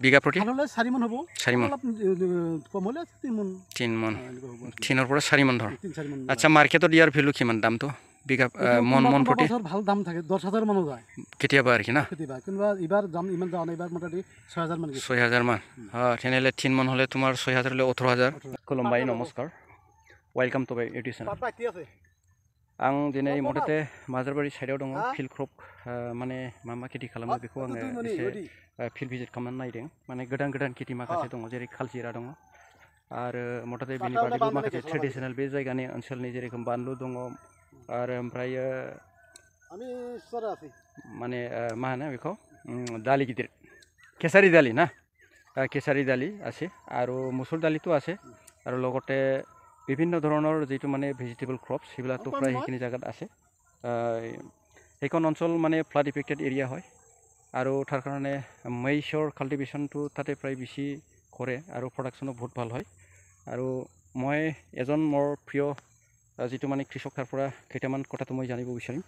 বিঘা প্ৰতি 4 মান হ'ব। 4 মান অলপ কম হ'লে 3 মান। 3 মান 3 পৰা 4 মান ধৰ। আচ্ছা মাৰ্কেটত ইয়াৰ ভ্যালু কিমান দামটো বিঘা মন প্ৰতি? ভাল দাম থাকে 10,000 মান যায় কেতিয়াবা আৰু কি না কেতিয়াবা কিন্তু এবাৰ দাম ইমান যোৱা নাই। এবাৰ মোটামুটি 6,000 মান গৈছে। 6,000 মান তেনেহ'লে 3 মান হ'লে তোমাৰ 6,000 হ'লে 18,000। খুলুমবাই নমস্কাৰ, welcome to my YouTube channel. आं दिनै मथते माजारबारि साइडआव दङ फिल्ड क्रप माने मा खेथि खालामो बेखौ आङो एसे फिल्ड भिजिट खालामनानै नायदों। माने गोदान खेथि माखासे दङ जेरै खालजिरा दङ आरो मथते बेनि बादैबो माखासे ट्रेडिशनेल बे जायगानि ओनसोलनि जेरखम बानलु दङ आरो ओमफ्राय माने मा होनो बेखौ दालि गिदिर केसारि दालि ना केसारि दालि আছে আৰু মসুৰ দালিটো আছে আৰু লগতে বিভিন্ন ধৰণৰ যেটো মানে ভেজিটেবল ক্ৰপছ সেইবিলাকটো প্ৰায় সেইখিনি জায়গাত আছে। সেইখন অঞ্চল মানে ফ্লাড ইফেক্টেড এৰিয়া হয় আৰু তাৰ কাৰণে মেইছৰ কাল্টিভেশ্যনটো তাতে প্ৰায় বেছি কৰে আৰু প্ৰডাকশ্যনো বহুত ভাল হয়। আৰু মই এজন মোৰ প্ৰিয় যেটো মানে কৃষক তাৰ পৰা কেইটামান কথাটো মই জানিব বিচাৰিম।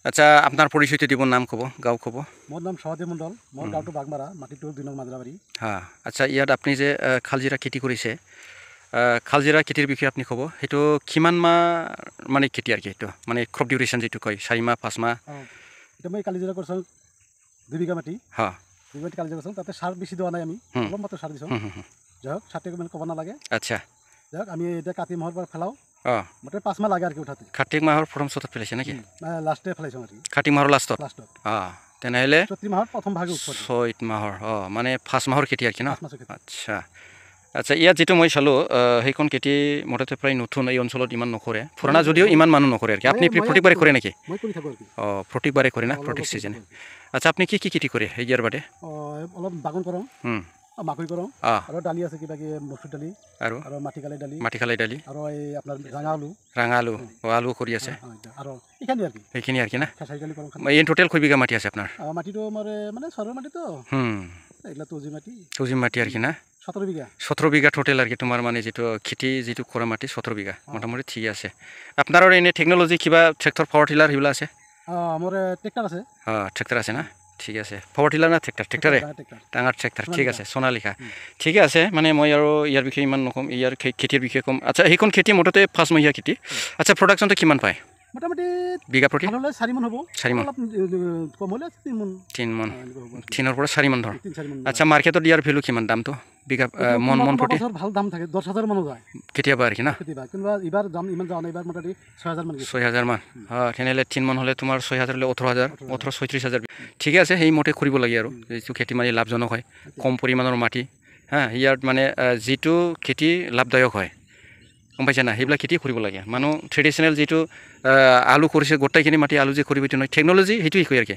আচ্ছা আপনার পরিচয়টা দিব, নাম কব, গাঁও কব। মোর নাম সহদেব মণ্ডল, মোর গাঁওটো বাগমারা, মাটিটো 2 নং মাজরাবাড়ি। হ্যাঁ আচ্ছা ইয়াত আপনি যে খালজিরা খেতি কৰিছে খালজিৰা খেতিৰ বিষয়ে আপনি কব সেইটো কিমান মাহ মানে খেতি আর কি এইটো মানে ক্রপ ডিউরেশন যেটো কয় 4 মাহ 5 মাহ। এটা মই কালিজিরা করছাম 2 বিঘা মাটি। হ্যাঁ 2 বিঘা কালিজিরা করছাম, তাতে সার বেশি দেওয়া নাই আমি, অলপ মাত্র সার দিছাম। যাই হোক সারটা মানে কব না লাগে। আচ্ছা যাই হোক আমি এটা কাতি মাহৰ পৰা ফেলাও। মোটামুটি 5 মাহ লাগে আৰ কি উঠাতে। কাৰ্তিক মাহৰ প্ৰথম সপ্তাহত ফেলাইছে নাকি? লাস্টে ফেলাইছো আৰ কি। কাৰ্তিক মাহৰ লাষ্টত। তেনেহলে চৈত্ৰী মাহৰ প্ৰথম ভাগে উঠব। 6 মাহৰ মানে 5 মাহৰ খেতি আর কি না? আচ্ছা আচ্ছা ইয়াত যেটো মই চালো সেইখন খেতি মোটামুটি প্ৰায় নতুন এই অঞ্চলত ইমান নকৰে, পুৰণা যদিও ইমান মানুহ নকৰে আৰ কি। আপনি প্ৰত্যেকবাৰে কৰে নাকি? মই কৰি থাকো আর কি। প্রত্যেকবারে করে না, প্রত্যেক সিজনে। আচ্ছা আপনি কি খেতি করে এই ইয়ার বাদে? অলপ বাগান করো, মাকৈ করো আৰু দালি আছে কিবা কি মসুৰ দালি আৰু মাটিকালাই দালি আৰু এই আপোনাৰ ৰাঙা আলু আলু কৰি আছে আৰু এইখিনি আর কি না? এই টোটাল কয় বিঘা মাটি আছে আপনার? মাটিটো আমার মানে সরল মাটি তো এগুলা তজি মাটি আর কি না? 17 বিঘা টোটাল আর কি তোমার মানে যেটো খেতি যেটো কৰা মাটি 17 বিঘা মোটামুটি ঠিক আছে। আপনার এনে টেকনোলজি কিবা ট্রেক্টর পাওয়ার টিলার হিলা আছে? আমার ট্রেক্টর আছে। ট্রেক্টর আছে না? ঠিক আছে। পাওয়ার টিলার না ট্রেক্টরে? ডাঙৰ ট্ৰেক্টৰ ঠিক আছে, সোনালিকা ঠিক আছে। মানে মই আৰু ইয়াৰ বিষয়ে ইমান নকম, ইয়াৰ খেতিৰ বিষয়ে কম। আচ্ছা সেইখন খেতি মোটামুটি 5 মহীয়া খেতি। আচ্ছা প্ৰডাকশনটো কিমান পায় মোটামুটি বিঘা প্ৰতি? 4 মান হ'ব। 4 মান অলপ কম হ'লে 3 মান 3 পৰা 4 মান ধৰ। আচ্ছা মাৰ্কেটত ইয়াৰ ভ্যালু কিমান দামটো বিঘা মন প্ৰতি? ভাল দাম থাকে 10,000 মান যায় কেতিয়াবা আৰ কি না? কেতিয়াবা কিন্তু এবাৰ দাম ইমান যোৱা নাই। এবাৰ মোটামুটি 6,000 মান গৈছে। 6,000 মান তেনেহ'লে 3 মান হ'লে তোমাৰ 6,000 হ'লে 18,000 36,000 ঠিকে আছে। সেই মতে কৰিব লাগে আৰু যিটো খেতি মানে লাভজনক হয়, কম পৰিমাণৰ মাটি। ইয়াত মানে যিটো খেতি লাভদায়ক হয় গম পাইছে না, সেইবিলাক খেতি কৰিব লাগে। মানুহ ট্ৰেডিশনেল যেটো আলু কৰিছে গোটাইখিনি মাটি আলু যে কৰিব এইটো নহয়, টেকনোলজি সেইটো শিকায় আর কি।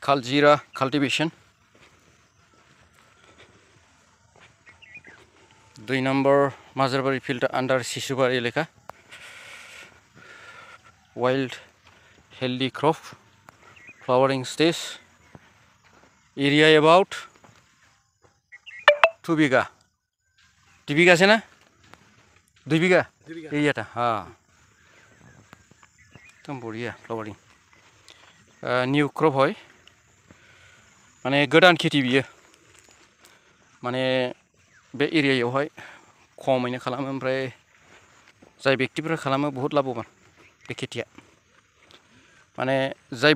খালজিরা কাল্টিভেশন 2 নম্বর মাজারবাড়ি ফিল্ড আন্ডার শিশুবাড়ি এলাকা। Wild healthy crop flowering stage area about 2 বিঘা। 2 বিঘা আছে না? 2 বিঘা এরিয়াটা একদম বঢ়িয়া ফ্লাওয়ারিং নিউ ক্রপ হয় মানে गोदान खेथि बियो माने बे एरियायावहाय खमैनो खालामो। ओमफ्राय जाय व्यक्तिफोरा खालामो बहुत लाभवान बे खेथिया। माने जाय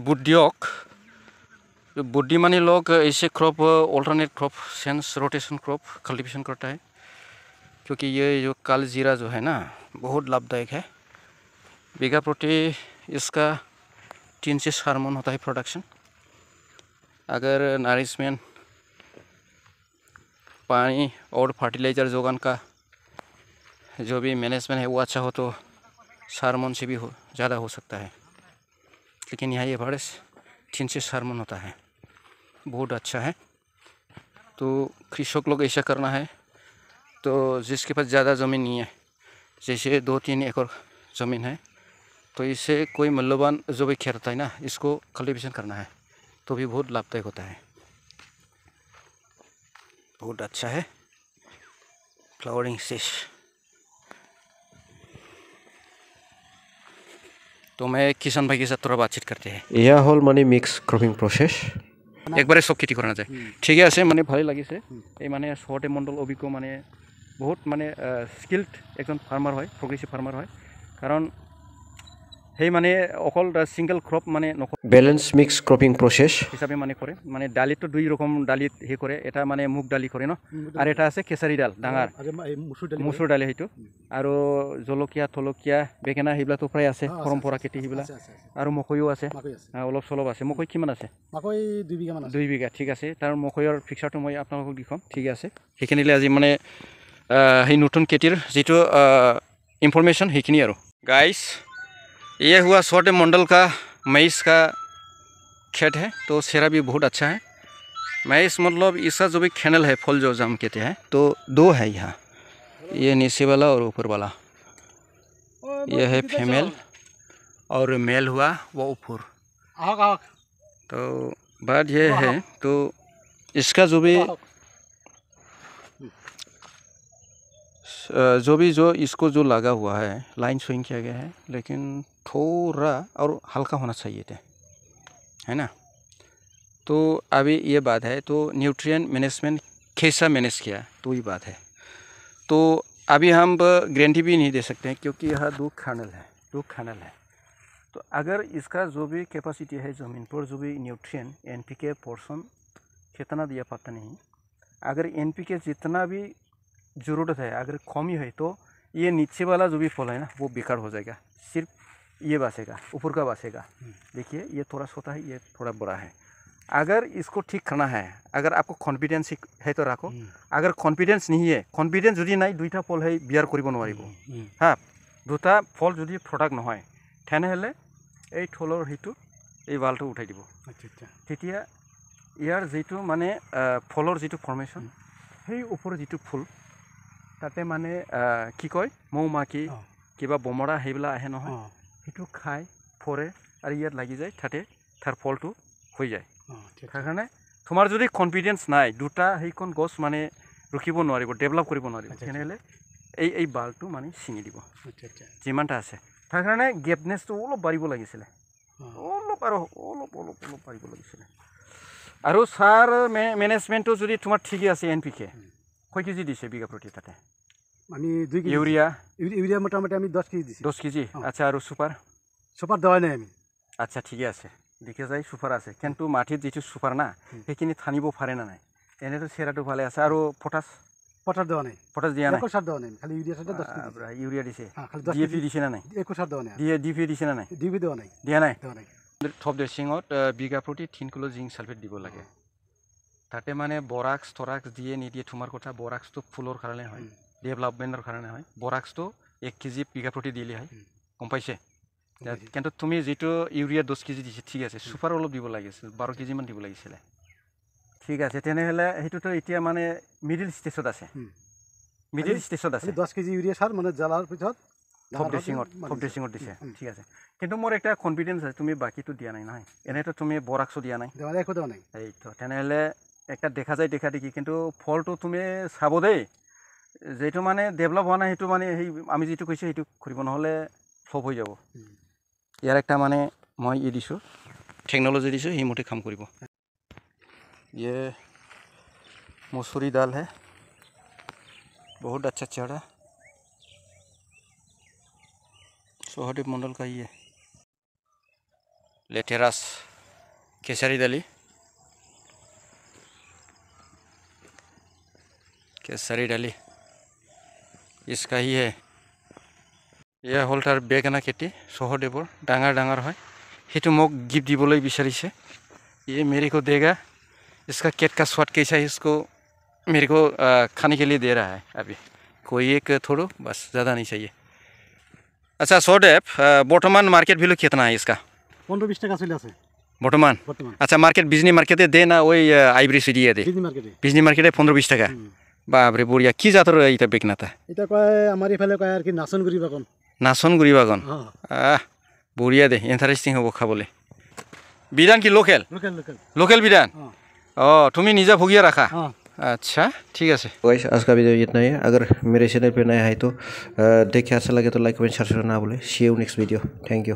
बुद्धिमानी लोग ऐसे crop alternate crop sense rotation crop cultivation करता है, क्योंकि ये जो कालजीरा जो है ना बहुत लाभदायक है। बीघा प्रति इसका 3 से 4 मन होता है प्रोडक्शन। अगर नरिशमेंट पानी और फर्टिलाइज़र जोगान का जो भी मैनेजमेंट है वो अच्छा हो तो 4 मन से भी ज़्यादा हो सकता है, लेकिन यहाँ एवरेज 3 से 4 मन होता है, बहुत अच्छा है। तो कृषक लोग ऐसा करना है, तो जिसके पास ज़्यादा ज़मीन नहीं है, जैसे 2-3 एकड़ ज़मीन है, तो इससे कोई मूल्यवान जो भी खेत होता है ना इसको कल्टीवेशन करना है तो भी बहुत लाभदायक होता है। बहुत अच्छा है फ्लावरिंग स्टेज। तो मैं किसान भाई के साथ थोड़ा बातचीत करते हैं यह हल माने मिक्स क्रपिंग प्रसेस একবারে সব খেতি কৰা নাযায় ঠিকে আছে মানে ভালে লাগিছে এই মানে সহতে মণ্ডল অভিজ্ঞ মানে বহুত মানে স্কিল্ড একজন ফাৰ্মাৰ হয় প্ৰগ্ৰেছিভ ফাৰ্মাৰ হয় কাৰণ সেই মানে অকল সিঙ্গল ক্রপ মানে ব্যালেন্স মিক্স ক্রপিং প্রসেস হিসাবে মানে করে মানে ডালিত তো দুই রকম ডালিত হে করে এটা মানে মুগ ডালি করে ন আর এটা আছে কেশারি ডাল ডাঙার মসুর ডালি সেইটো আৰু জলকীয়া থলকীয়া বেঙেনা সেইবিলাক তো প্ৰায় আছে পৰম্পৰা খেতি সেইবিলাক আৰু মকৈও আছে অলপ চলপ আছে মকৈ কিমান আছে মকৈ 2 বিঘা মান আছে 2 বিঘা ঠিক আছে তাৰ মকৈৰ ফিক্সাৰটো মই আপোনালোকক দিখম ঠিক আছে সেইখিনিলে আজি মানে সেই নতুন খেতিৰ যেটো ইনফৰমেশন সেইখিনি আৰু গাইস ये हुआ छोटे मंडल का मैस का खेत है तो सेरा भी बहुत अच्छा है मैस मतलब इसका जो भी खैनल है फल जो जाम कहते हैं तो 2 है यहाँ ये नीचे वाला और ऊपर वाला ये है फीमेल और मेल हुआ वो ऊपर तो बात ये है तो इसका जो इसको जो लगा हुआ है लाइन स्विंग किया गया है लेकिन थोड़ा और हल्का होना चाहिए था है ना तो अभी ये बात है तो न्यूट्रिएंट मैनेजमेंट कैसा मैनेज किया तो ये बात है तो अभी हम गारंटी भी नहीं दे सकते हैं क्योंकि यह 2 खैनल है तो अगर इसका जो भी कैपेसिटी है ज़मीन पर जो भी न्यूट्रिएंट NPK पोर्शन कितना दिया पता नहीं अगर NPK जितना भी ज़रूरत है अगर कमी है तो ये नीचे वाला जो भी फल है ना वो बेकार हो जाएगा सिर्फ ये बचेगा ऊपर का बचेगा देखिए ये थोड़ा छोटा है ये थोड़ा बड़ा है अगर इसको ठीक करना है अगर आपको कॉन्फिडेंस है तो रखो अगर कॉन्फिडेंस नहीं है कॉन्फिडेंस যদি নাই দুইটা ফল है বিয়ার কৰিব নোৱাৰিব হ্যাঁ দুটা ফল যদি প্ৰডাক্ট নহয় তেনেহলে এই থলৰ হিটো এই বালটো উঠাই দিব তেতিয়া ইয়াৰ যেটো মানে ফলৰ যেটো ফৰ্মেশন সেই ওপৰৰ যেটো ফুল তাতে মানে কি কয় মৌমাখি কিবা বমৰা হেইবলা আহে নহয় সেইটো খাই ফৰে আৰু ইয়াত লাগি যায় তাতে তাৰ ফলটো হৈ যায় কাৰণে তোমাৰ যদি কনফিডেন্স নাই দুটা হেইকন গছ মানে ৰখিব নোৱাৰিব ডেভেলপ কৰিব নোৱাৰিব তেনেহলে এই বালটো মানে ছিঙি দিব যিমানটা আছে তাৰ কাৰণে গেপনেছটো অলপ বাঢ়িব লাগিছিল অলপ বাঢ়িব লাগিছিল আৰু সাৰ মেনেজমেন্টটো যদি তোমাৰ ঠিকই আছে NPK কয় কেজি দিছে বিঘা প্ৰতি তাতে আমি 2 কেজি ইউৰিয়া মোটামুটি আমি 10 কেজি দিছি 10 কেজি আচ্ছা আৰু সুপার দেওয়া নাই আমি আচ্ছা ঠিক আছে দেখে যাই সুপার আছে কিন্তু মাটিত যেটো সুপার না সেইখিনি থানিব পারে না নাই এনে তো সেরাটো ভালে আছে আৰু পটাশ দেওয়া নাই পটাশ দিয়া নাই একো সার দেওয়া নাই খালি ইউরিয়া সারটা 10 কেজি ইউরিয়া দিছে ডিএপি দিছে না নাই একো সার দেওয়া নাই ডিএপি দিছে না নাই ডিএপি দেওয়া নাই টপ ড্রেসিংত বিঘা প্ৰতি 3 কিলো জিংক সালফেট দিব লাগে তাতে মানে বৰাক্স থৰাক্স দিয়ে নিদিয়ে তোমাৰ কথা বৰাক্স তো ফুলৰ কাৰণে হয় ডেভেলপমেন্টৰ কাৰণে হয় বৰাক্স তো 1 কেজি বিঘা প্ৰতি দিলে হয় কম পাইছে কিন্তু তুমি যেটো ইউৰিয়া 10 কেজি দিছে ঠিক আছে সুপাৰ অলপ দিব লাগিছিল 12 কেজি মান দিব লাগিছিল ঠিক আছে তেনেহলে হেতু তো এতিয়া মানে মিডল ষ্টেজত আছে 10 কেজি ইউৰিয়া সাৰ মানে জ্বালাৰ পিছত টপ ড্ৰেসিংত দিছে ঠিক আছে কিন্তু মোৰ একটা কনফিডেন্স আছে তুমি বাকিটো দিয়া নাই নাই এনেটো তুমি বৰাক্সো দিয়া নাই একো দেওয়া নাই এই তো তেনেহলে একটা দেখা যায় দেখা দেখি কিন্তু ফলটো তুমি চাব দেই যেটো মানে ডেভেলপ হোৱা নাই হেতু মানে সেই আমি যেটো কৈছে হেতু কৰিব নহলে ফ্লপ হৈ যাব ইয়াৰ একটা মানে মই দিছো টেকনोलॉजी দিছো এই মতে কাম কৰিব ये मसूरी दाल है बहुत अच्छा चारा सोहदेव मंडल का ये लेटेरास केसरी दाली इसका ही है यह हल तार बेगेना खेती सोहदेवर डांगर डांगर है हेतु मोक गिफ्ट दिबोलै बिचारिছে ये मेरे को देगा इसका केट का स्वाद कैसा है इसको मेरे को खाने के लिए दे रहा है अभी कोई एक थोड़ो बस ज़्यादा नहीं चाहिए अच्छा सोहदेव बर्तमान मार्केट वैल्यू कितना है इसका 15-20 টাকা চলে আছে बर्तमान अच्छा मार्केट बिजनी मार्केटे दे ना वही आइब्री सीडिया दे बिजनी मार्केटे 15-20 টাকা बाप रे बढ़िया की जातर এটা বেকনাতা এটা কয় আমার ইফালে কয় আর কি নাচনগুৰি বাগান बढ़िया दे इंटरेस्टिंग হবো খাবলে বিধান কি लोकल বিধান तुम्हें निजा भुगिया रखा अच्छा ठीक है गाइस आज का वीडियो इतना ही है अगर मेरे चैनल पे नया है तो देख के अच्छा लगे तो लाइक कमेंट शेयर करना ना भूले see you next video thank you